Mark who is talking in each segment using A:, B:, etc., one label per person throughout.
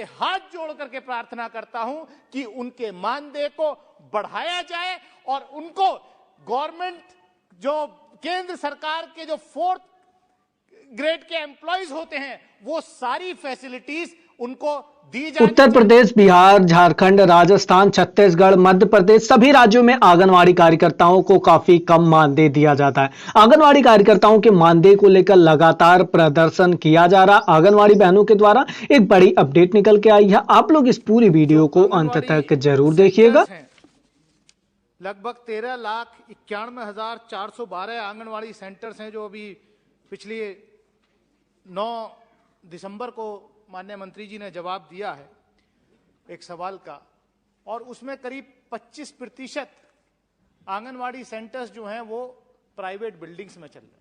A: आपसे हाथ जोड़ करके प्रार्थना करता हूं कि उनके मानदेय को बढ़ाया जाए और उनको गवर्नमेंट जो केंद्र सरकार के जो 4th ग्रेड के एम्प्लॉइज होते हैं वो सारी फैसिलिटीज उनको दी जाए।
B: उत्तर प्रदेश, बिहार, झारखंड, राजस्थान, छत्तीसगढ़, मध्य प्रदेश सभी राज्यों में आंगनवाड़ी कार्यकर्ताओं को काफी कम मानदेय दिया जाता है। आंगनवाड़ी कार्यकर्ताओं के मानदेय को लेकर लगातार प्रदर्शन किया जा रहा। आंगनवाड़ी बहनों के द्वारा एक बड़ी अपडेट निकल के आई है। आप लोग इस पूरी वीडियो को अंत तक जरूर देखिएगा।
A: लगभग 13,91,412 आंगनवाड़ी सेंटर्स हैं जो अभी पिछली 9 दिसंबर को माननीय मंत्री जी ने जवाब दिया है एक सवाल का, और उसमें करीब 25% आंगनवाड़ी सेंटर्स जो हैं वो प्राइवेट बिल्डिंग्स में चल रहे हैं।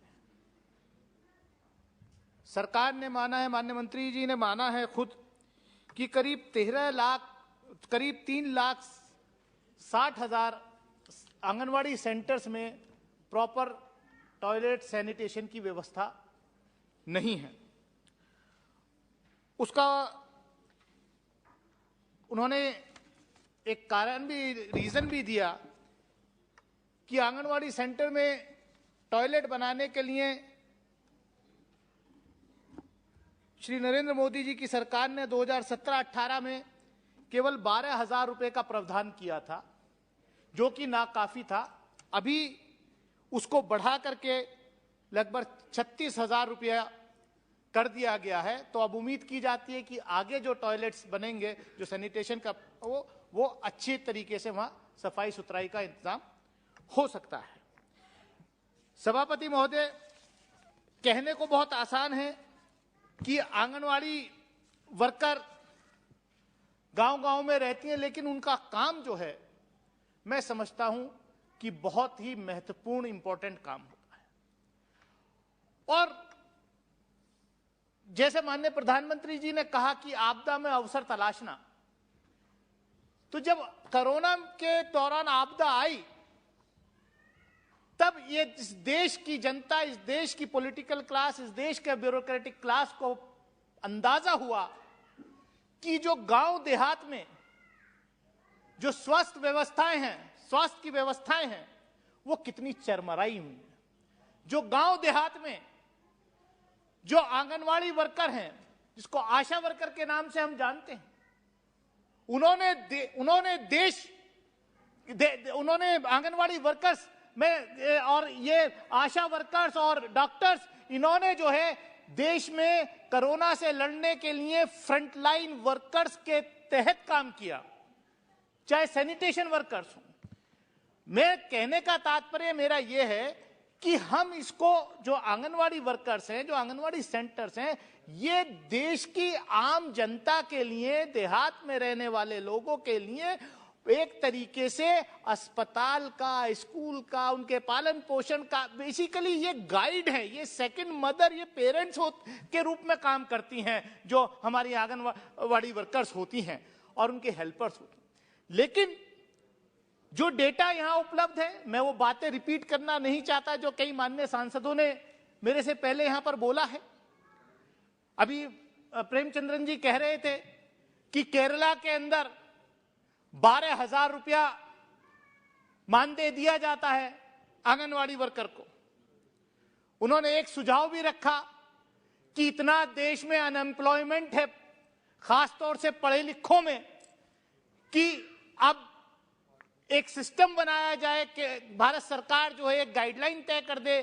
A: सरकार ने माना है, माननीय मंत्री जी ने माना है खुद कि करीब 3,60,000 आंगनवाड़ी सेंटर्स में प्रॉपर टॉयलेट सैनिटेशन की व्यवस्था नहीं है। उसका उन्होंने एक कारण भी, रीजन भी दिया कि आंगनवाड़ी सेंटर में टॉयलेट बनाने के लिए श्री नरेंद्र मोदी जी की सरकार ने 2017-18 में केवल 12,000 रुपए का प्रावधान किया था, जो कि नाकाफी था। अभी उसको बढ़ा करके लगभग 36,000 रुपया कर दिया गया है। तो अब उम्मीद की जाती है कि आगे जो टॉयलेट्स बनेंगे, जो सैनिटेशन का वो अच्छी तरीके से वहां सफाई सुथराई का इंतजाम हो सकता है। सभापति महोदय, कहने को बहुत आसान है कि आंगनवाड़ी वर्कर गांव-गांव में रहती हैं, लेकिन उनका काम जो है मैं समझता हूं कि बहुत ही महत्वपूर्ण, इंपॉर्टेंट काम होता है। और जैसे माननीय प्रधानमंत्री जी ने कहा कि आपदा में अवसर तलाशना, तो जब कोरोना के दौरान आपदा आई तब ये इस देश की जनता, इस देश की पॉलिटिकल क्लास, इस देश के ब्यूरोक्रेटिक क्लास को अंदाजा हुआ कि जो गांव देहात में जो स्वास्थ्य व्यवस्थाएं हैं, स्वास्थ्य की व्यवस्थाएं हैं, वो कितनी चरमराई हुई है। जो गांव देहात में जो आंगनवाड़ी वर्कर हैं, जिसको आशा वर्कर के नाम से हम जानते हैं, उन्होंने आंगनवाड़ी वर्कर्स में, और ये आशा वर्कर्स और डॉक्टर्स, इन्होंने जो है देश में कोरोना से लड़ने के लिए फ्रंटलाइन वर्कर्स के तहत काम किया, चाहे सैनिटेशन वर्कर्स हो। मैं कहने का तात्पर्य मेरा यह है कि हम इसको, जो आंगनवाड़ी वर्कर्स हैं, जो आंगनवाड़ी सेंटर्स हैं, ये देश की आम जनता के लिए, देहात में रहने वाले लोगों के लिए एक तरीके से अस्पताल का, स्कूल का, उनके पालन पोषण का, बेसिकली ये गाइड है, ये सेकंड मदर, ये पेरेंट्स के रूप में काम करती हैं जो हमारी आंगनवाड़ी वर्कर्स होती हैं और उनके हेल्पर्स होती हैं। लेकिन जो डेटा यहां उपलब्ध है, मैं वो बातें रिपीट करना नहीं चाहता जो कई माननीय सांसदों ने मेरे से पहले यहां पर बोला है। अभी प्रेमचंद्रन जी कह रहे थे कि केरला के अंदर 12,000 रुपया मानदेय दिया जाता है आंगनवाड़ी वर्कर को। उन्होंने एक सुझाव भी रखा कि इतना देश में अनएम्प्लॉयमेंट है, खासतौर से पढ़े लिखों में, कि अब एक सिस्टम बनाया जाए कि भारत सरकार जो है एक गाइडलाइन तय कर दे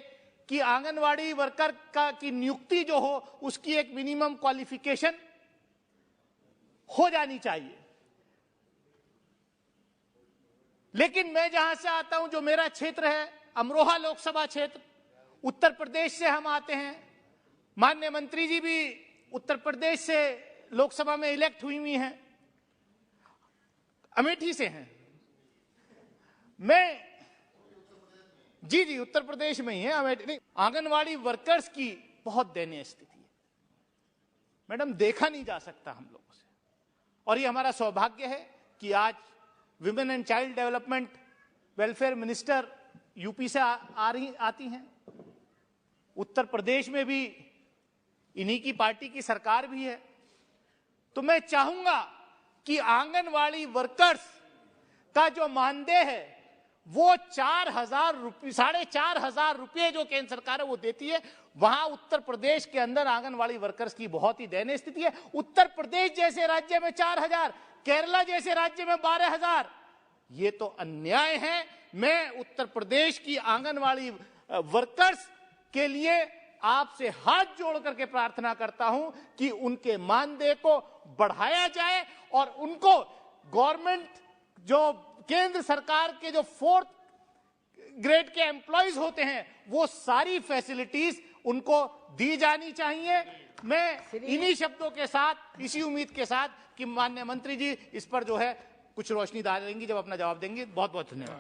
A: कि आंगनवाड़ी वर्कर की नियुक्ति जो हो उसकी एक मिनिमम क्वालिफिकेशन हो जानी चाहिए। लेकिन मैं जहां से आता हूं, जो मेरा क्षेत्र है अमरोहा लोकसभा क्षेत्र, उत्तर प्रदेश से हम आते हैं। माननीय मंत्री जी भी उत्तर प्रदेश से लोकसभा में इलेक्ट हुई हैं, अमेठी से हैं। मैं जी उत्तर प्रदेश में ही है, अमेठी नहीं। आंगनवाड़ी वर्कर्स की बहुत दयनीय स्थिति है मैडम, देखा नहीं जा सकता हम लोगों से। और ये हमारा सौभाग्य है कि आज women and child development welfare minister UP से आती हैं। उत्तर प्रदेश में भी इन्हीं की पार्टी की सरकार भी है। तो मैं चाहूंगा कि आंगनवाड़ी वर्कर्स का जो मानदेय है वो 4,000 रुपये, 4,500 रुपये जो केंद्र सरकार है वो देती है। वहां उत्तर प्रदेश के अंदर आंगनवाड़ी वर्कर्स की बहुत ही दयनीय स्थिति है। उत्तर प्रदेश जैसे राज्य में 4,000, केरला जैसे राज्य में 12,000, ये तो अन्याय है। मैं उत्तर प्रदेश की आंगनवाड़ी वर्कर्स के लिए आपसे हाथ जोड़ करके प्रार्थना करता हूं कि उनके मानदेय को बढ़ाया जाए और उनको गवर्नमेंट, जो केंद्र सरकार के जो 4th ग्रेड के एम्प्लॉइज होते हैं, वो सारी फैसिलिटीज उनको दी जानी चाहिए। मैं इन्हीं शब्दों के साथ, इसी उम्मीद के साथ कि माननीय मंत्री जी इस पर जो है कुछ रोशनी डालेंगी जब अपना जवाब देंगे। बहुत बहुत धन्यवाद।